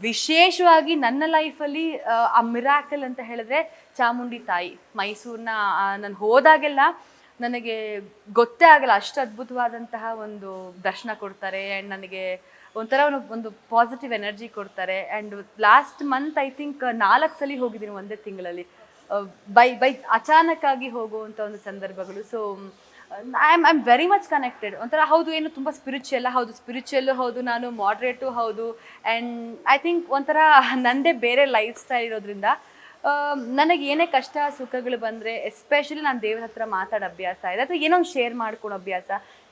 ವಿಶೇಷವಾಗಿ ನನ್ನ ಲೈಫಲ್ಲಿ ಆ ಮಿರಾಕಲ್ ಅಂತ ಹೇಳಿದ್ರೆ ಚಾಮುಂಡಿ ತಾಯಿ. ಮೈಸೂರಿನ ನಾನು ಹೋದಾಗೆಲ್ಲ ನನಗೆ ಗೊತ್ತೇ ಆಗಲ್ಲ, ಅಷ್ಟು ಅದ್ಭುತವಾದಂತಹ ಒಂದು ದರ್ಶನ ಕೊಡ್ತಾರೆ. ಆ್ಯಂಡ್ ನನಗೆ ಒಂಥರ ಒಂದು ಪಾಸಿಟಿವ್ ಎನರ್ಜಿ ಕೊಡ್ತಾರೆ. And last month I think 4 ಸಲ ಹೋಗಿದ್ದೀನಿ ಒಂದೇ ತಿಂಗಳಲ್ಲಿ, ಬೈ ಅಚಾನಕ್ ಆಗಿ ಹೋಗುವಂಥ ಒಂದು ಸಂದರ್ಭಗಳು. So I am very much connected. ಒಂಥರ ಹೌದು, ಏನು ತುಂಬ ಸ್ಪಿರಿಚುವಲ್, ಹೌದು ಸ್ಪಿರಿಚುವಲ್ಲು ಹೌದು, ನಾನು ಮಾಡ್ರೇಟು ಹೌದು. ಆ್ಯಂಡ್ ಐ ಥಿಂಕ್ ಒಂಥರ ನನ್ನದೇ ಬೇರೆ ಲೈಫ್ ಸ್ಟೈಲ್ ಇರೋದ್ರಿಂದ ನನಗೆ ಏನೇ ಕಷ್ಟ ಸುಖಗಳು ಬಂದರೆ ಎಸ್ಪೆಷಲಿ ನಾನು ದೇವ್ರ ಹತ್ರ ಮಾತಾಡೋ ಅಭ್ಯಾಸ ಇದೆ, ಅಥವಾ ಏನೋ ಒಂದು ಶೇರ್ ಮಾಡ್ಕೊಳೋ ಅಭ್ಯಾಸ.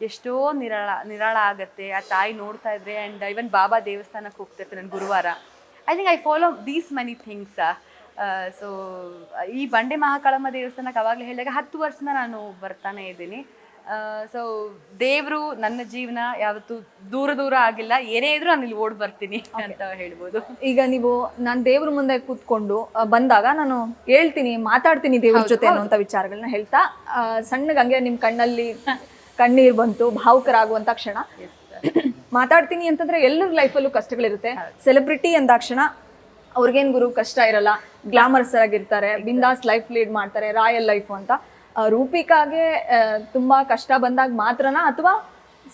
ಎಷ್ಟೋ ನಿರಾಳ ಆಗುತ್ತೆ ಆ ತಾಯಿ ನೋಡ್ತಾ ಇದ್ರೆ. ಆ್ಯಂಡ್ ಇವನ್ ಬಾಬಾ ದೇವಸ್ಥಾನಕ್ಕೆ ಹೋಗ್ತಿರ್ತೀನಿ ನಾನು ಗುರುವಾರ. I think I follow these many things. So ಈ ಬಂಡೆ ಮಹಾಕಾಳಮ್ಮ ದೇವಸ್ಥಾನಕ್ಕೆ ಅವಾಗಲೇ ಹೇಳಿದಾಗ 10 ವರ್ಷದಿಂದ ನಾನು ಬರ್ತಾನೆ ಇದ್ದೀನಿ. ಸೊ ದೇವರು ನನ್ನ ಜೀವನ ಯಾವತ್ತೂ ದೂರ ಆಗಿಲ್ಲ. ಏನೇ ಇದ್ರೂ ನಾನು ಇಲ್ಲಿ ಓಡ್ ಬರ್ತೀನಿ ಅಂತ ಹೇಳ್ಬೋದು. ಈಗ ನೀವು ನಾನು ದೇವ್ರ ಮುಂದೆ ಕೂತ್ಕೊಂಡು ಬಂದಾಗ ನಾನು ಹೇಳ್ತೀನಿ, ಮಾತಾಡ್ತೀನಿ ದೇವ್ರ ಜೊತೆ ಅನ್ನುವಂಥ ವಿಚಾರಗಳನ್ನ ಹೇಳ್ತಾ ಸಣ್ಣಗೆ ಹಂಗೆ ನಿಮ್ಮ ಕಣ್ಣಲ್ಲಿ ಕಣ್ಣೀರು ಬಂತು, ಭಾವುಕರಾಗುವಂಥ ಕ್ಷಣ. ಮಾತಾಡ್ತೀನಿ ಅಂತಂದ್ರೆ ಎಲ್ಲರ ಲೈಫಲ್ಲೂ ಕಷ್ಟಗಳಿರುತ್ತೆ. ಸೆಲೆಬ್ರಿಟಿ ಅಂದಾಕ್ಷಣ ಅವ್ರಿಗೇನು ಗುರು ಕಷ್ಟ ಇರಲ್ಲ, ಗ್ಲಾಮರ್ಸ್ ಆಗಿರ್ತಾರೆ, ಬಿಂದಾಸ್ ಲೈಫ್ ಲೀಡ್ ಮಾಡ್ತಾರೆ, ರಾಯಲ್ ಲೈಫು ಅಂತ. ರೂಪಿಕಾಗೆ ತುಂಬಾ ಕಷ್ಟ ಬಂದಾಗ ಮಾತ್ರನಾ, ಅಥವಾ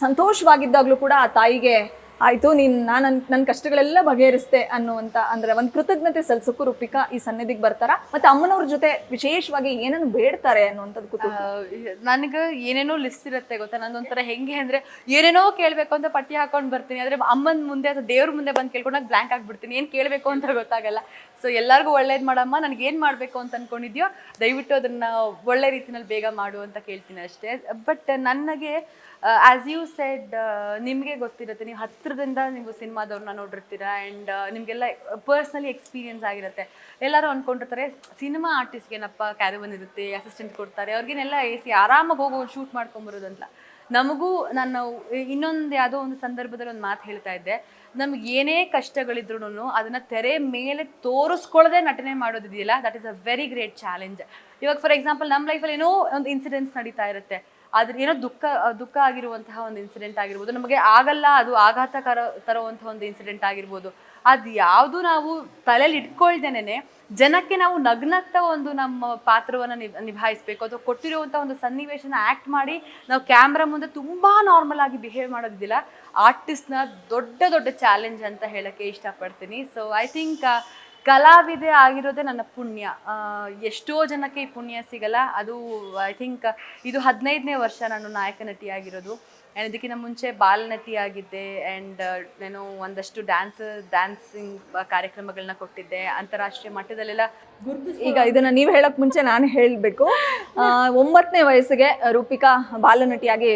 ಸಂತೋಷವಾಗಿದ್ದಾಗ್ಲೂ ಕೂಡ ಆ ತಾಯಿಗೆ ಆಯ್ತು ನಾನು ನನ್ನ ಕಷ್ಟಗಳೆಲ್ಲ ಬಗೆಹರಿಸ್ತೆ ಅನ್ನುವಂಥ, ಅಂದ್ರೆ ಒಂದು ಕೃತಜ್ಞತೆ ಸಲ್ಲಿಸೋಕ್ಕೂ ರೂಪಿಕಾ ಈ ಸನ್ನಿಧಿಗೆ ಬರ್ತಾರ? ಮತ್ತೆ ಅಮ್ಮನವ್ರ ಜೊತೆ ವಿಶೇಷವಾಗಿ ಏನನ್ನು ಬೇಡ್ತಾರೆ ಅನ್ನುವಂಥದ್ದು ಕುತೂಹಲ. ನನಗೆ ಏನೇನೋ ಲಿಸ್ಟ್ ಇರುತ್ತೆ ಗೊತ್ತಾ. ನಂದೊಂಥರ ಹೆಂಗೆ ಅಂದ್ರೆ ಏನೇನೋ ಕೇಳಬೇಕು ಅಂತ ಪಟ್ಟಿ ಹಾಕೊಂಡು ಬರ್ತೀನಿ, ಆದರೆ ಅಮ್ಮನ ಮುಂದೆ ಅಥವಾ ದೇವ್ರ ಮುಂದೆ ಬಂದು ಕೇಳ್ಕೊಂಡಾಗ ಬ್ಲ್ಯಾಂಕ್ ಆಗಿಬಿಡ್ತೀನಿ, ಏನು ಕೇಳಬೇಕು ಅಂತ ಗೊತ್ತಾಗಲ್ಲ. ಸೊ ಎಲ್ಲರಿಗೂ ಒಳ್ಳೇದು ಮಾಡಮ್ಮ, ನನಗೆ ಏನು ಮಾಡಬೇಕು ಅಂತ ಅನ್ಕೊಂಡಿದ್ಯೋ ದಯವಿಟ್ಟು ಅದನ್ನು ಒಳ್ಳೆ ರೀತಿಯಲ್ಲಿ ಬೇಗ ಮಾಡು ಅಂತ ಕೇಳ್ತೀನಿ ಅಷ್ಟೇ. ಬಟ್ ನನಗೆ ಆ್ಯಸ್ ಯು ಸೆಡ್, ನಿಮಗೆ ಗೊತ್ತಿರುತ್ತೆ, ನೀವು ಹತ್ತಿರದಿಂದ ನೀವು ಸಿನಿಮಾದವ್ರನ್ನ ನೋಡಿರ್ತೀರ. ಆ್ಯಂಡ್ ನಿಮಗೆಲ್ಲ ಪರ್ಸ್ನಲಿ ಎಕ್ಸ್ಪೀರಿಯನ್ಸ್ ಆಗಿರುತ್ತೆ. ಎಲ್ಲರೂ ಅಂದ್ಕೊಂಡಿರ್ತಾರೆ ಸಿನಿಮಾ ಆರ್ಟಿಸ್ಟ್ಗೇನಪ್ಪ ಕ್ಯಾರವನ್ ಇರುತ್ತೆ, ಅಸಿಸ್ಟೆಂಟ್ ಕೊಡ್ತಾರೆ, ಅವ್ರಿಗೇನೆಲ್ಲ AC ಆರಾಮಾಗಿ ಹೋಗೋ ಶೂಟ್ ಮಾಡ್ಕೊಂಬರೋದಂತ. ನಮಗೂ ನಾನು ಇನ್ನೊಂದು ಯಾವುದೋ ಒಂದು ಸಂದರ್ಭದಲ್ಲಿ ಒಂದು ಮಾತು ಹೇಳ್ತಾ ಇದ್ದೆ, ನಮ್ಗೆ ಏನೇ ಕಷ್ಟಗಳಿದ್ರು ಅದನ್ನು ತೆರೆ ಮೇಲೆ ತೋರಿಸ್ಕೊಳ್ಳದೆ ನಟನೆ ಮಾಡೋದಿದೆಯಲ್ಲ, that is a very great challenge. ಇವಾಗ ಫಾರ್ ಎಕ್ಸಾಂಪಲ್ ನಮ್ಮ ಲೈಫಲ್ಲಿ ಏನೋ ಒಂದು ಇನ್ಸಿಡೆಂಟ್ಸ್ ನಡೀತಾ ಇರುತ್ತೆ, ಆದ್ರೆ ಏನೋ ದುಃಖ ಆಗಿರುವಂತಹ ಒಂದು ಇನ್ಸಿಡೆಂಟ್ ಆಗಿರ್ಬೋದು, ನಮಗೆ ಆಗಲ್ಲ ಅದು ಆಘಾತಕರ ತರುವಂತಹ ಒಂದು ಇನ್ಸಿಡೆಂಟ್ ಆಗಿರ್ಬೋದು. ಅದು ಯಾವುದು ನಾವು ತಲೆಯಲ್ಲಿ ಇಟ್ಕೊಳ್ದೇನೆ ಜನಕ್ಕೆ ನಾವು ನಗ್ನಗ್ತಾ ಒಂದು ನಮ್ಮ ಪಾತ್ರವನ್ನು ನಿಭಾಯಿಸ್ಬೇಕು, ಅಥವಾ ಕೊಟ್ಟಿರುವಂಥ ಒಂದು ಸನ್ನಿವೇಶನ ಆ್ಯಕ್ಟ್ ಮಾಡಿ ನಾವು ಕ್ಯಾಮ್ರಾ ಮುಂದೆ ತುಂಬ ನಾರ್ಮಲ್ ಆಗಿ ಬಿಹೇವ್ ಮಾಡೋದಿಲ್ಲ, ಆರ್ಟಿಸ್ಟ್ನ ದೊಡ್ಡ ಚಾಲೆಂಜ್ ಅಂತ ಹೇಳೋಕ್ಕೆ ಇಷ್ಟಪಡ್ತೀನಿ. ಸೊ ಐ ಥಿಂಕ್ ಕಲಾವಿದೆ ಆಗಿರೋದೇ ನನ್ನ ಪುಣ್ಯ. ಎಷ್ಟೋ ಜನಕ್ಕೆ ಈ ಪುಣ್ಯ ಸಿಗಲ್ಲ. ಅದು ಐ ಥಿಂಕ್ ಇದು 15ನೇ ವರ್ಷ ನಾನು ನಾಯಕ ನಟಿಯಾಗಿರೋದು. ಆ್ಯಂಡ್ ಇದಕ್ಕಿಂತ ಮುಂಚೆ ಬಾಲನಟಿ ಆಗಿದ್ದೆ. ಆ್ಯಂಡ್ ನಾನು ಒಂದಷ್ಟು ಡ್ಯಾನ್ಸಿಂಗ್ ಕಾರ್ಯಕ್ರಮಗಳನ್ನ ಕೊಟ್ಟಿದ್ದೆ, ಅಂತಾರಾಷ್ಟ್ರೀಯ ಮಟ್ಟದಲ್ಲೆಲ್ಲ ಈಗ ಇದನ್ನ ನೀವು ಹೇಳಕ್ ಮುಂಚೆ ನಾನು ಹೇಳಬೇಕು. 9ನೇ ವಯಸ್ಸಿಗೆ ರೂಪಿಕಾ ಬಾಲನಟಿಯಾಗಿ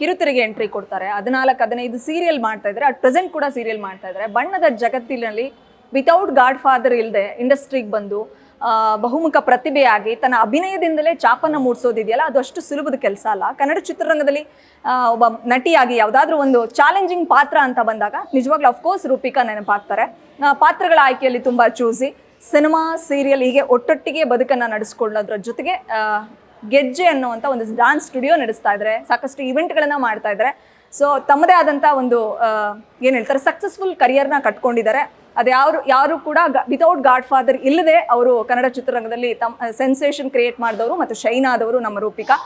ಕಿರುತೆರೆಗೆ ಎಂಟ್ರಿ ಕೊಡ್ತಾರೆ. 14-15 ಸೀರಿಯಲ್ ಮಾಡ್ತಾ ಇದ್ದಾರೆ. ಅಟ್ ಪ್ರೆಸೆಂಟ್ ಕೂಡ ಸೀರಿಯಲ್ ಮಾಡ್ತಾ ಇದ್ದಾರೆ. ಬಣ್ಣದ ಜಗತ್ತಿನಲ್ಲಿ ವಿತೌಟ್ ಗಾಡ್ ಫಾದರ್ ಇಲ್ಲದೆ ಇಂಡಸ್ಟ್ರಿಗೆ ಬಂದು ಬಹುಮುಖ ಪ್ರತಿಭೆಯಾಗಿ ತನ್ನ ಅಭಿನಯದಿಂದಲೇ ಚಾಪನ್ನು ಮೂಡಿಸೋದಿದೆಯಲ್ಲ, ಅದು ಅಷ್ಟು ಸುಲಭದ ಕೆಲಸ ಅಲ್ಲ. ಕನ್ನಡ ಚಿತ್ರರಂಗದಲ್ಲಿ ಒಬ್ಬ ನಟಿಯಾಗಿ ಯಾವುದಾದ್ರೂ ಒಂದು ಚಾಲೆಂಜಿಂಗ್ ಪಾತ್ರ ಅಂತ ಬಂದಾಗ ನಿಜವಾಗ್ಲೂ ಅಫ್ಕೋರ್ಸ್ ರೂಪಿಕಾ ನೆನಪಾಗ್ತಾರೆ. ಪಾತ್ರಗಳ ಆಯ್ಕೆಯಲ್ಲಿ ತುಂಬ ಚೂಸಿ, ಸಿನಿಮಾ ಸೀರಿಯಲ್ ಹೀಗೆ ಒಟ್ಟೊಟ್ಟಿಗೆ ಬದುಕನ್ನು ನಡೆಸ್ಕೊಳ್ಳೋದ್ರ ಜೊತೆಗೆ ಗೆಜ್ಜೆ ಅನ್ನುವಂಥ ಒಂದು ಡಾನ್ಸ್ ಸ್ಟುಡಿಯೋ ನಡೆಸ್ತಾ ಇದ್ದಾರೆ, ಸಾಕಷ್ಟು ಇವೆಂಟ್ಗಳನ್ನು ಮಾಡ್ತಾ ಇದ್ದಾರೆ. ಸೊ ತಮ್ಮದೇ ಆದಂಥ ಒಂದು ಏನು ಹೇಳ್ತಾರೆ ಸಕ್ಸಸ್ಫುಲ್ ಕರಿಯರ್ನ ಕಟ್ಕೊಂಡಿದ್ದಾರೆ. ಅದು ಯಾರು ಕೂಡ ವಿತೌಟ್ ಗಾಡ್ ಫಾದರ್ ಇಲ್ಲದೆ ಅವರು ಕನ್ನಡ ಚಿತ್ರರಂಗದಲ್ಲಿ ತಮ್ಮ ಸೆನ್ಸೇಷನ್ ಕ್ರಿಯೇಟ್ ಮಾಡಿದವರು ಮತ್ತು ಶೈನ್ ಆದವರು ನಮ್ಮ ರೂಪಿಕಾ.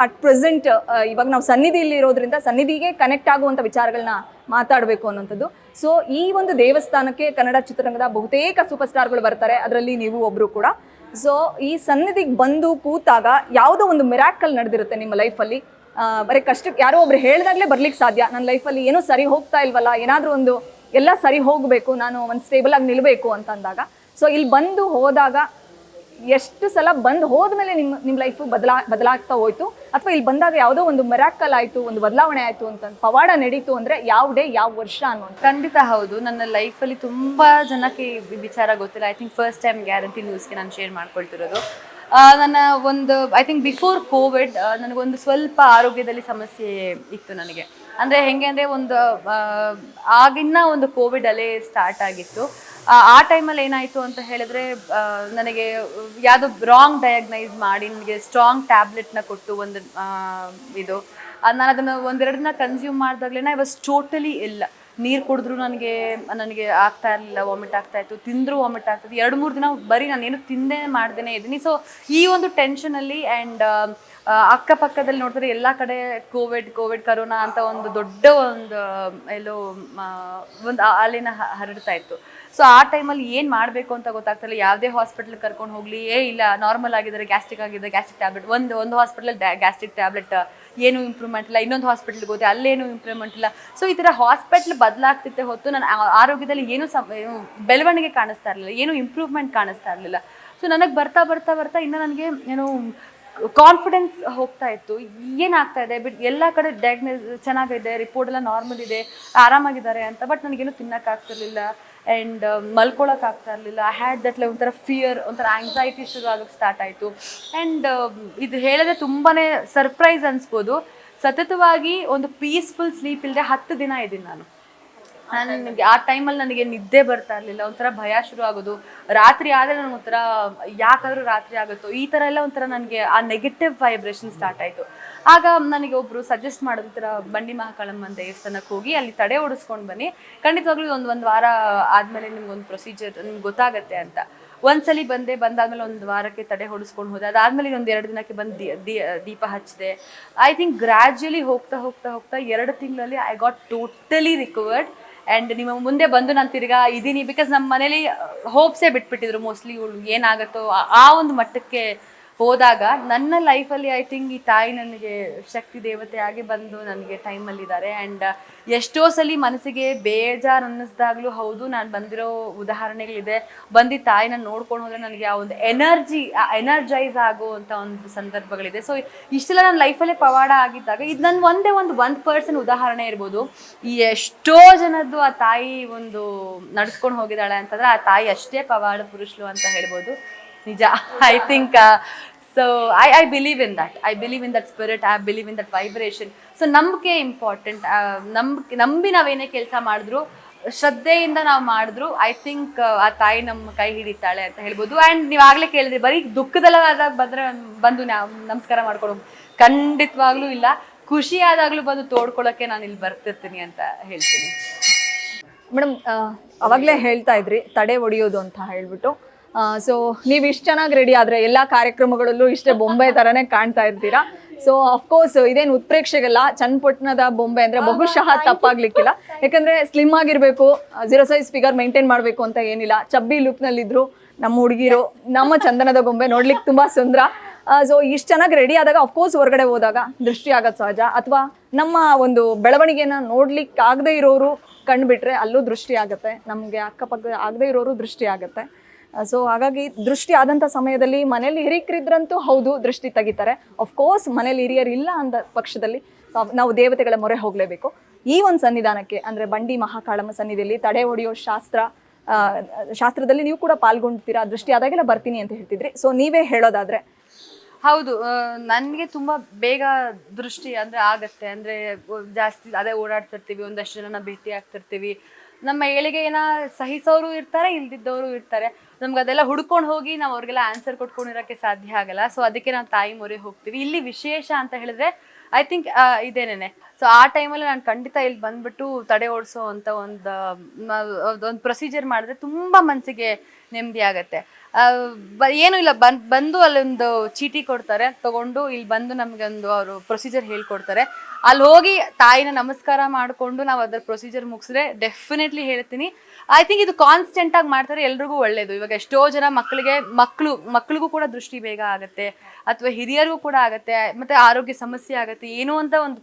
ಅಟ್ ಪ್ರೆಸೆಂಟ್ ಇವಾಗ ನಾವು ಸನ್ನಿಧಿಯಲ್ಲಿ ಇರೋದ್ರಿಂದ ಸನ್ನಿಧಿಗೆ ಕನೆಕ್ಟ್ ಆಗುವಂಥ ವಿಚಾರಗಳನ್ನ ಮಾತಾಡಬೇಕು ಅನ್ನೋಂಥದ್ದು. ಸೊ ಈ ಒಂದು ದೇವಸ್ಥಾನಕ್ಕೆ ಕನ್ನಡ ಚಿತ್ರರಂಗದ ಬಹುತೇಕ ಸೂಪರ್ ಸ್ಟಾರ್ಗಳು ಬರ್ತಾರೆ, ಅದರಲ್ಲಿ ನೀವು ಒಬ್ಬರು ಕೂಡ. ಸೊ ಈ ಸನ್ನಿಧಿಗೆ ಬಂದು ಕೂತಾಗ ಯಾವುದೋ ಒಂದು ಮಿರಾಕಲ್ ನಡೆದಿರುತ್ತೆ ನಿಮ್ಮ ಲೈಫಲ್ಲಿ. ಬರೀ ಕಷ್ಟಕ್ಕೆ ಯಾರೋ ಒಬ್ರು ಹೇಳಿದಾಗಲೇ ಬರ್ಲಿಕ್ಕೆ ಸಾಧ್ಯ. ನನ್ನ ಲೈಫಲ್ಲಿ ಏನೋ ಸರಿ ಹೋಗ್ತಾ ಇಲ್ವಲ್ಲ, ಏನಾದರೂ ಒಂದು ಎಲ್ಲ ಸರಿ ಹೋಗಬೇಕು, ನಾನು ಒಂದು ಸ್ಟೇಬಲ್ ಆಗಿ ನಿಲ್ಲಬೇಕು ಅಂತ ಅಂದಾಗ, ಸೊ ಇಲ್ಲಿ ಬಂದು ಹೋದಾಗ ಎಷ್ಟು ಸಲ ಬಂದು ಹೋದ್ಮೇಲೆ ನಿಮ್ಮ ಲೈಫು ಬದಲಾಗ್ತಾ ಹೋಯ್ತು, ಅಥವಾ ಇಲ್ಲಿ ಬಂದಾಗ ಯಾವುದೋ ಒಂದು ಮಿರಾಕಲ್ ಆಯಿತು, ಒಂದು ಬದಲಾವಣೆ ಆಯಿತು ಅಂತ ಪವಾಡ ನಡೀತು ಅಂದರೆ ಯಾವ ಡೇ ಯಾವ ವರ್ಷ ಅನ್ನೋದು? ಖಂಡಿತ ಹೌದು. ನನ್ನ ಲೈಫಲ್ಲಿ ತುಂಬ ಜನಕ್ಕೆ ಈ ವಿಚಾರ ಗೊತ್ತಿಲ್ಲ. I think first time guarantee ನ್ಯೂಸ್ಗೆ ನಾನು ಶೇರ್ ಮಾಡ್ಕೊಳ್ತಿರೋದು. ನನ್ನ ಒಂದು ಐ ಥಿಂಕ್ ಬಿಫೋರ್ ಕೋವಿಡ್ ನನಗೊಂದು ಸ್ವಲ್ಪ ಆರೋಗ್ಯದಲ್ಲಿ ಸಮಸ್ಯೆ ಇತ್ತು ನನಗೆ. ಅಂದರೆ ಹೆಂಗೆ ಅಂದರೆ ಒಂದು ಆಗಿನ್ನ ಒಂದು ಕೋವಿಡ್ ಅಲ್ಲೇ ಸ್ಟಾರ್ಟ್ ಆಗಿತ್ತು. ಆ ಟೈಮಲ್ಲಿ ಏನಾಯಿತು ಅಂತ ಹೇಳಿದ್ರೆ ನನಗೆ ಯಾವುದೋ ರಾಂಗ್ ಡಯಾಗ್ನೈಸ್ ಮಾಡಿ ನನಗೆ ಸ್ಟ್ರಾಂಗ್ ಟ್ಯಾಬ್ಲೆಟ್ನ ಕೊಟ್ಟು ಒಂದು ಇದು ನಾನು ಅದನ್ನು 1-2 ದಿನ ಕನ್ಸ್ಯೂಮ್ ಮಾಡಿದಾಗಲೇ ಐ ವಾಸ್ ಟೋಟಲಿ ಇಲ್ಲ. ನೀರು ಕುಡಿದ್ರು ನನಗೆ ಆಗ್ತಾ ಇರಲಿಲ್ಲ, ವಾಮಿಟ್ ಆಗ್ತಾ ಇತ್ತು, ತಿಂದರೂ ವಾಮಿಟ್ ಆಗ್ತದೆ. 2-3 ದಿನ ಬರೀ ನಾನೇನು ತಿಂದೇ ಮಾಡ್ದೇ ಇದ್ದೀನಿ. ಸೊ ಈ ಒಂದು ಟೆನ್ಷನಲ್ಲಿ ಆ್ಯಂಡ್ ಅಕ್ಕಪಕ್ಕದಲ್ಲಿ ನೋಡಿದ್ರೆ ಎಲ್ಲ ಕಡೆ ಕೋವಿಡ್ ಕರೋನಾ ಅಂತ ಒಂದು ದೊಡ್ಡ ಒಂದು ಎಲ್ಲೋ ಒಂದು ಅಲೆನ ಹರಡ್ತಾ ಇತ್ತು. ಸೊ ಆ ಟೈಮಲ್ಲಿ ಏನು ಮಾಡಬೇಕು ಅಂತ ಗೊತ್ತಾಗ್ತಿಲ್ಲ. ಯಾವುದೇ ಹಾಸ್ಪಿಟ್ಲಿಗೆ ಕರ್ಕೊಂಡು ಹೋಗಲಿ, ಇಲ್ಲ ನಾರ್ಮಲ್ ಆಗಿದ್ದಾರೆ, ಗ್ಯಾಸ್ಟ್ರಿಕ್ ಟ್ಯಾಬ್ಲೆಟ್, ಒಂದು ಹಾಸ್ಪಿಟ್ಲಲ್ಲಿ ಗ್ಯಾಸ್ಟ್ರಿಕ್ ಟ್ಯಾಬ್ಲೆಟ್ ಏನೂ ಇಂಪ್ರೂವ್ಮೆಂಟ್ ಇಲ್ಲ, ಇನ್ನೊಂದು ಹಾಸ್ಪಿಟ್ಲಿಗೆ ಹೋದೆ ಅಲ್ಲೇನು ಇಂಪ್ರೂವ್ಮೆಂಟ್ ಇಲ್ಲ. ಸೊ ಈ ಥರ ಹಾಸ್ಪಿಟ್ಲ್ ಬದಲಾಗ್ತಿತ್ತೆ ಹೊತ್ತು ನನ್ನ ಆರೋಗ್ಯದಲ್ಲಿ ಏನು ಬೆಳವಣಿಗೆ ಕಾಣಿಸ್ತಾ ಇರಲಿಲ್ಲ, ಏನು ಇಂಪ್ರೂವ್ಮೆಂಟ್ ಕಾಣಿಸ್ತಾ ಇರಲಿಲ್ಲ. ಸೊ ನನಗೆ ಬರ್ತಾ ಇನ್ನು ನನಗೆ ಏನು ಕಾನ್ಫಿಡೆನ್ಸ್ ಹೋಗ್ತಾ ಇತ್ತು, ಏನಾಗ್ತಾ ಇದೆ ಬಿಟ್ ಎಲ್ಲ ಕಡೆ ಡಯಾಗ್ನೋಸ್ ಚೆನ್ನಾಗಿದೆ, ರಿಪೋರ್ಟ್ ಎಲ್ಲ ನಾರ್ಮಲ್ ಇದೆ, ಆರಾಮಾಗಿದ್ದಾರೆ ಅಂತ. ಬಟ್ ನನಗೇನು ತಿನ್ನೋಕ್ಕಾಗ್ತಿರ್ಲಿಲ್ಲ ಆ್ಯಂಡ್ ಮಲ್ಕೊಳಕ್ಕಾಗ್ತಾ ಇರಲಿಲ್ಲ. ಐ ಹ್ಯಾಡ್ ದಟ್ ಒಂಥರ ಫಿಯರ್, ಒಂಥರ ಆಂಗ್ಸೈಟಿ ಶುರು ಆಗೋಕ್ಕೆ ಸ್ಟಾರ್ಟ್ ಆಯಿತು. ಆ್ಯಂಡ್ ಇದು ಹೇಳಿದ್ರೆ ತುಂಬಾ ಸರ್ಪ್ರೈಸ್ ಅನಿಸ್ಬೋದು, ಸತತವಾಗಿ ಒಂದು ಪೀಸ್ಫುಲ್ ಸ್ಲೀಪ್ ಇಲ್ಲದೆ 10 ದಿನ ಇದ್ದೀನಿ ನಾನು. ನನಗೆ ಆ ಟೈಮಲ್ಲಿ ನನಗೆ ನಿದ್ದೆ ಬರ್ತಾ ಇರಲಿಲ್ಲ, ಒಂಥರ ಭಯ ಶುರು ಆಗೋದು. ರಾತ್ರಿ ಆದರೆ ನನಗೆ ಒಂಥರ ಯಾಕಾದರೂ ರಾತ್ರಿ ಆಗುತ್ತೋ ಈ ಥರ ಎಲ್ಲ ಒಂಥರ ನನಗೆ ಆ ನೆಗೆಟಿವ್ ವೈಬ್ರೇಷನ್ ಸ್ಟಾರ್ಟ್ ಆಯಿತು. ಆಗ ನನಗೆ ಒಬ್ಬರು ಸಜೆಸ್ಟ್ ಮಾಡಿದ ಥರ ಬಂಡಿ ಮಹಾಕಾಳಮ್ಮನ ದೇವಸ್ಥಾನಕ್ಕೆ ಹೋಗಿ ಅಲ್ಲಿ ತಡೆ ಓಡಿಸ್ಕೊಂಡು ಬನ್ನಿ, ಖಂಡಿತವಾಗ್ಲೂ ಒಂದು ವಾರ ಆದಮೇಲೆ ನಿಮ್ಗೊಂದು ಪ್ರೊಸೀಜರ್ ನಿಮ್ಗೆ ಗೊತ್ತಾಗುತ್ತೆ ಅಂತ. ಒಂದ್ಸಲಿ ಬಂದಾದ್ಮೇಲೆ 1 ವಾರಕ್ಕೆ ತಡೆ ಹೊಡಿಸ್ಕೊಂಡು ಹೋದೆ. ಅದಾದಮೇಲೆ 1-2 ದಿನಕ್ಕೆ ಬಂದು ದೀಪ ಹಚ್ಚಿದೆ. ಐ ಥಿಂಕ್ ಗ್ರ್ಯಾಜುಯಲಿ ಹೋಗ್ತಾ 2 ತಿಂಗಳಲ್ಲಿ I got totally recovered. And ನಿಮ್ಮ ಮುಂದೆ ಬಂದು ನಾನು ತಿರ್ಗಾ ಇದ್ದೀನಿ. ಬಿಕಾಸ್ ನಮ್ಮ ಮನೇಲಿ ಹೋಪ್ಸೇ ಬಿಟ್ಬಿಟ್ಟಿದ್ರು ಮೋಸ್ಟ್ಲಿ ಇವಳು ಏನಾಗುತ್ತೋ ಆ ಒಂದು ಮಟ್ಟಕ್ಕೆ ಹೋದಾಗ ನನ್ನ ಲೈಫಲ್ಲಿ ಐ ಥಿಂಕ್ ಈ ತಾಯಿ ನನಗೆ ಶಕ್ತಿ ದೇವತೆ ಆಗಿ ಬಂದು ನನಗೆ ಟೈಮಲ್ಲಿದ್ದಾರೆ. ಆ್ಯಂಡ್ ಎಷ್ಟೋ ಸಲ ಮನಸ್ಸಿಗೆ ಬೇಜಾರು ಅನ್ನಿಸ್ದಾಗಲೂ ಹೌದು, ನಾನು ಬಂದಿರೋ ಉದಾಹರಣೆಗಳಿದೆ. ಬಂದು ತಾಯಿನ ನೋಡ್ಕೊಂಡು ಹೋದರೆ ನನಗೆ ಆ ಒಂದು ಎನರ್ಜೈಸ್ ಆಗುವಂಥ ಒಂದು ಸಂದರ್ಭಗಳಿದೆ. ಸೊ ಇಷ್ಟೆಲ್ಲ ನನ್ನ ಲೈಫಲ್ಲೇ ಪವಾಡ ಆಗಿದ್ದಾಗ ಇದು ನನ್ನ ಒಂದೇ ಒಂದು 1% ಉದಾಹರಣೆ ಇರ್ಬೋದು. ಈ ಎಷ್ಟೋ ಜನದ್ದು ಆ ತಾಯಿ ಒಂದು ನಡೆಸ್ಕೊಂಡು ಹೋಗಿದ್ದಾಳೆ ಅಂತಂದರೆ ಆ ತಾಯಿ ಅಷ್ಟೇ ಪವಾಡ ಪುರುಷರು ಅಂತ ಹೇಳ್ಬೋದು. ನಿಜ. I think so I believe in that spirit, I believe in that vibration. So ನಂಬಿಕೆ ಇಂಪಾರ್ಟೆಂಟ್. ನಂಬಿ ನಾವೇನೇ ಕೆಲಸ ಮಾಡಿದ್ರು, ಶ್ರದ್ಧೆಯಿಂದ ನಾವು ಮಾಡಿದ್ರು, ಐ ಥಿಂಕ್ ಆ ತಾಯಿ ನಮ್ಮ ಕೈ ಹಿಡಿತಾಳೆ ಅಂತ ಹೇಳ್ಬೋದು. ಆ್ಯಂಡ್ ನೀವು ಆಗಲೇ ಕೇಳಿದ್ರಿ ಬರೀ ದುಃಖದಲ್ಲಾದಾಗ ಬಂದು ನಾವು ನಮಸ್ಕಾರ ಮಾಡ್ಕೊಳ್ಳೋ, ಖಂಡಿತವಾಗ್ಲೂ ಇಲ್ಲ. ಖುಷಿ ಆದಾಗಲೂ ಬಂದು ತೋಡ್ಕೊಳ್ಳೋಕ್ಕೆ ನಾನು ಇಲ್ಲಿ ಬರ್ತಿರ್ತೀನಿ ಅಂತ ಹೇಳ್ತೀನಿ. ಮೇಡಮ್, ಅವಾಗಲೇ ಹೇಳ್ತಾ ಇದ್ರಿ ತಡೆ ಒಡೆಯೋದು ಅಂತ ಹೇಳ್ಬಿಟ್ಟು. ಸೊ ನೀವು ಇಷ್ಟು ಚೆನ್ನಾಗಿ ರೆಡಿ ಆದರೆ ಎಲ್ಲ ಕಾರ್ಯಕ್ರಮಗಳಲ್ಲೂ ಇಷ್ಟೇ ಬೊಂಬೆ ಥರನೇ ಕಾಣ್ತಾ ಇರ್ತೀರಾ. ಸೊ ಅಫ್ಕೋರ್ಸ್ ಇದೇನು ಉತ್ಪ್ರೇಕ್ಷೆಗಲ್ಲ, ಚನ್ನಪಟ್ಟಣದ ಬೊಂಬೆ ಅಂದರೆ ಬಹುಶಃ ತಪ್ಪಾಗ್ಲಿಕ್ಕಿಲ್ಲ. ಯಾಕಂದರೆ ಸ್ಲಿಮ್ ಆಗಿರಬೇಕು, 0 ಸೈಜ್ ಫಿಗರ್ ಮೇಂಟೈನ್ ಮಾಡಬೇಕು ಅಂತ ಏನಿಲ್ಲ. ಚಬ್ಬಿ ಲುಕ್ನಲ್ಲಿದ್ದರು ನಮ್ಮ ಹುಡುಗಿರು, ನಮ್ಮ ಚಂದನದ ಗೊಂಬೆ ನೋಡ್ಲಿಕ್ಕೆ ತುಂಬ ಸುಂದರ. ಸೊ ಇಷ್ಟು ಚೆನ್ನಾಗಿ ರೆಡಿ ಆದಾಗ ಅಫ್ಕೋರ್ಸ್ ಹೊರಗಡೆ ಹೋದಾಗ ದೃಷ್ಟಿ ಆಗೋದು ಸಹಜ. ಅಥವಾ ನಮ್ಮ ಒಂದು ಬೆಳವಣಿಗೆನ ನೋಡ್ಲಿಕ್ಕೆ ಆಗದೆ ಇರೋರು ಕಂಡುಬಿಟ್ರೆ ಅಲ್ಲೂ ದೃಷ್ಟಿ ಆಗುತ್ತೆ, ನಮಗೆ ಅಕ್ಕಪಕ್ಕ ಆಗದೆ ಇರೋರು ದೃಷ್ಟಿ ಆಗುತ್ತೆ. ಸೊ ಹಾಗಾಗಿ ದೃಷ್ಟಿ ಆದಂಥ ಸಮಯದಲ್ಲಿ ಮನೇಲಿ ಹಿರಿಯರಿದ್ರಂತೂ ಹೌದು ದೃಷ್ಟಿ ತೆಗಿತಾರೆ. ಅಫ್ಕೋರ್ಸ್ ಮನೇಲಿ ಹಿರಿಯರು ಇಲ್ಲ ಅಂದ ಪಕ್ಷದಲ್ಲಿ ನಾವು ದೇವತೆಗಳ ಮೊರೆ ಹೋಗಲೇಬೇಕು. ಈ ಒಂದು ಸನ್ನಿಧಾನಕ್ಕೆ ಅಂದರೆ ಬಂಡಿ ಮಹಾಕಾಳಮ್ಮ ಸನ್ನಿಧಿಯಲ್ಲಿ ತಡೆ ಹೊಡೆಯೋ ಶಾಸ್ತ್ರದಲ್ಲಿ ನೀವು ಕೂಡ ಪಾಲ್ಗೊಂಡ್ತೀರಾ, ದೃಷ್ಟಿ ಆದಾಗೆಲ್ಲ ಬರ್ತೀನಿ ಅಂತ ಹೇಳ್ತಿದ್ರಿ. ಸೊ ನೀವೇ ಹೇಳೋದಾದ್ರೆ. ಹೌದು, ನನಗೆ ತುಂಬ ಬೇಗ ದೃಷ್ಟಿ ಅಂದರೆ ಆಗತ್ತೆ. ಅಂದರೆ ಜಾಸ್ತಿ ಅದೇ ಓಡಾಡ್ತಿರ್ತೀವಿ, ಒಂದಷ್ಟು ಜನನ ಭೇಟಿ ಆಗ್ತಿರ್ತೀವಿ. ನಮ್ಮ ಏಳಿಗೆನ ಸಹಿಸೋರು ಇರ್ತಾರೆ, ಇಲ್ದಿದ್ದವರು ಇರ್ತಾರೆ. ನಮ್ಗೆ ಅದೆಲ್ಲ ಹುಡ್ಕೊಂಡು ಹೋಗಿ ನಾವು ಅವ್ರಿಗೆಲ್ಲ ಆನ್ಸರ್ ಕೊಟ್ಕೊಂಡಿರೋಕ್ಕೆ ಸಾಧ್ಯ ಆಗಲ್ಲ. ಸೊ ಅದಕ್ಕೆ ನಾವು ತಾಯಿ ಮೊರೆ ಹೋಗ್ತೀವಿ. ಇಲ್ಲಿ ವಿಶೇಷ ಅಂತ ಹೇಳಿದ್ರೆ ಐ ಥಿಂಕ್ ಇದೇನೇನೆ. ಸೊ ಆ ಟೈಮಲ್ಲಿ ನಾನು ಖಂಡಿತ ಇಲ್ಲಿ ಬಂದ್ಬಿಟ್ಟು ತಡೆ ಓಡಿಸೋ ಅಂತ ಒಂದು ಪ್ರೊಸೀಜರ್ ಮಾಡಿದ್ರೆ ತುಂಬ ಮನಸ್ಸಿಗೆ ನೆಮ್ಮದಿ ಆಗುತ್ತೆ. ಏನೂ ಇಲ್ಲ, ಬಂದು ಅಲ್ಲೊಂದು ಚೀಟಿ ಕೊಡ್ತಾರೆ, ತಗೊಂಡು ಇಲ್ಲಿ ಬಂದು ನಮಗೆ ಅವರು ಪ್ರೊಸೀಜರ್ ಹೇಳ್ಕೊಡ್ತಾರೆ. ಅಲ್ಲಿ ಹೋಗಿ ತಾಯಿನ ನಮಸ್ಕಾರ ಮಾಡಿಕೊಂಡು ನಾವು ಅದರ ಪ್ರೊಸೀಜರ್ ಮುಗಿಸಿದ್ರೆ ಡೆಫಿನೆಟ್ಲಿ ಹೇಳ್ತೀನಿ ಐ ಥಿಂಕ್ ಇದು ಕಾನ್ಸ್ಟೆಂಟಾಗಿ ಮಾಡ್ತಾರೆ, ಎಲ್ರಿಗೂ ಒಳ್ಳೆಯದು. ಇವಾಗ ಎಷ್ಟೋ ಜನ ಮಕ್ಕಳಿಗೂ ಕೂಡ ದೃಷ್ಟಿ ಬೇಗ ಆಗುತ್ತೆ, ಅಥವಾ ಹಿರಿಯರಿಗೂ ಕೂಡ ಆಗುತ್ತೆ, ಮತ್ತು ಆರೋಗ್ಯ ಸಮಸ್ಯೆ ಆಗುತ್ತೆ ಏನೋ ಅಂತ ಒಂದು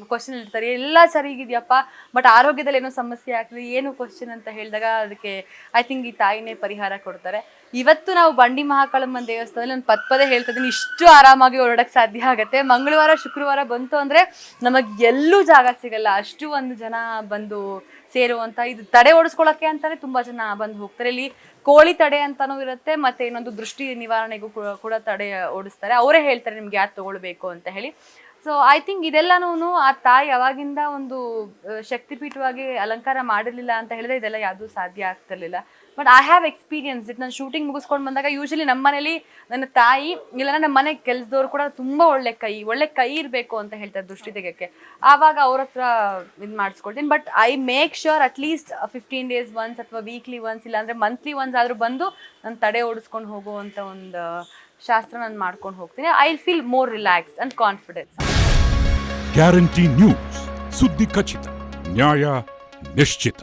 ಕ್ವಶನ್ ಇರ್ತಾರೆ. ಎಲ್ಲ ಸರಿಗಿದೆಯಪ್ಪ ಬಟ್ ಆರೋಗ್ಯದಲ್ಲಿ ಏನೋ ಸಮಸ್ಯೆ ಆಗ್ತದೆ, ಏನು ಕ್ವಶನ್ ಅಂತ ಹೇಳಿದಾಗ ಅದಕ್ಕೆ ಐ ಥಿಂಕ್ ಈ ತಾಯಿನೇ ಪರಿಹಾರ ಕೊಡ್ತಾರೆ. ಇವತ್ತು ನಾವು ಬಂಡಿ ಮಹಾಕಾಳಮ್ಮನ ದೇವಸ್ಥಾನದಲ್ಲಿ ನಾನು ಪದೇ ಹೇಳ್ತಾ ಇದ್ದೀನಿ, ಇಷ್ಟು ಆರಾಮಾಗಿ ಓಡಾಡಕ್ಕೆ ಸಾಧ್ಯ ಆಗುತ್ತೆ. ಮಂಗಳವಾರ ಶುಕ್ರವಾರ ಬಂತು ಅಂದರೆ ನಮಗೆ ಎಲ್ಲೂ ಜಾಗ ಸಿಗಲ್ಲ, ಅಷ್ಟು ಒಂದು ಜನ ಬಂದು ಸೇರುವಂಥ. ಇದು ತಡೆ ಓಡಿಸ್ಕೊಳ್ಳೋಕ್ಕೆ ಅಂತಾನೆ ತುಂಬ ಜನ ಬಂದು ಹೋಗ್ತಾರೆ. ಇಲ್ಲಿ ಕೋಳಿ ತಡೆ ಅಂತಾನೂ ಇರುತ್ತೆ, ಮತ್ತು ಇನ್ನೊಂದು ದೃಷ್ಟಿ ನಿವಾರಣೆಗೂ ಕೂಡ ತಡೆ ಓಡಿಸ್ತಾರೆ. ಅವರೇ ಹೇಳ್ತಾರೆ ನಿಮ್ಗೆ ಯಾರು ತೊಗೊಳ್ಬೇಕು ಅಂತ ಹೇಳಿ. ಸೊ ಐ ಥಿಂಕ್ ಇದೆಲ್ಲನೂ ಆ ತಾಯಿ ಅವಾಗಿಂದ ಒಂದು ಶಕ್ತಿಪೀಠವಾಗಿ ಅಲಂಕಾರ ಮಾಡಿರ್ಲಿಲ್ಲ ಅಂತ ಹೇಳಿದ್ರೆ ಇದೆಲ್ಲ ಯಾವುದು ಸಾಧ್ಯ ಆಗ್ತಿರ್ಲಿಲ್ಲ. But I have experience it. ನಾನು ಶೂಟಿಂಗ್ ಮುಗಿಸ್ಕೊಂಡು ಬಂದಾಗ ಯೂಶಲಿ ನಮ್ಮ ಮನೇಲಿ ನನ್ನ ತಾಯಿ ಇಲ್ಲ ನಮ್ಮ ಮನೆ ಕೆಲಸದವ್ರು ಕೂಡ ತುಂಬಾ ಒಳ್ಳೆ ಕೈ ಇರಬೇಕು ಅಂತ ಹೇಳ್ತಾರೆ ದೃಷ್ಟಿ ತೆಗೆಯಕ್ಕೆ. ಆವಾಗ ಅವ್ರ ಹತ್ರ ಇದು ಮಾಡಿಸ್ಕೊಳ್ತೀನಿ. But I make sure at least 15 days once ಅಥವಾ ವೀಕ್ಲಿ ಒನ್ಸ್ ಇಲ್ಲ ಅಂದ್ರೆ ಮಂತ್ಲಿ ಒನ್ಸ್ ಆದ್ರೂ ಬಂದು ನಾನು ತಡೆ ಓಡಿಸ್ಕೊಂಡು ಹೋಗುವಂತ ಒಂದು ಶಾಸ್ತ್ರ ನಾನು ಮಾಡ್ಕೊಂಡು ಹೋಗ್ತೀನಿ. I feel more relax and confidence. Guarantee news, ಸುದ್ದಿ ಖಚಿತ, ನ್ಯಾಯ ನಿಶ್ಚಿತ.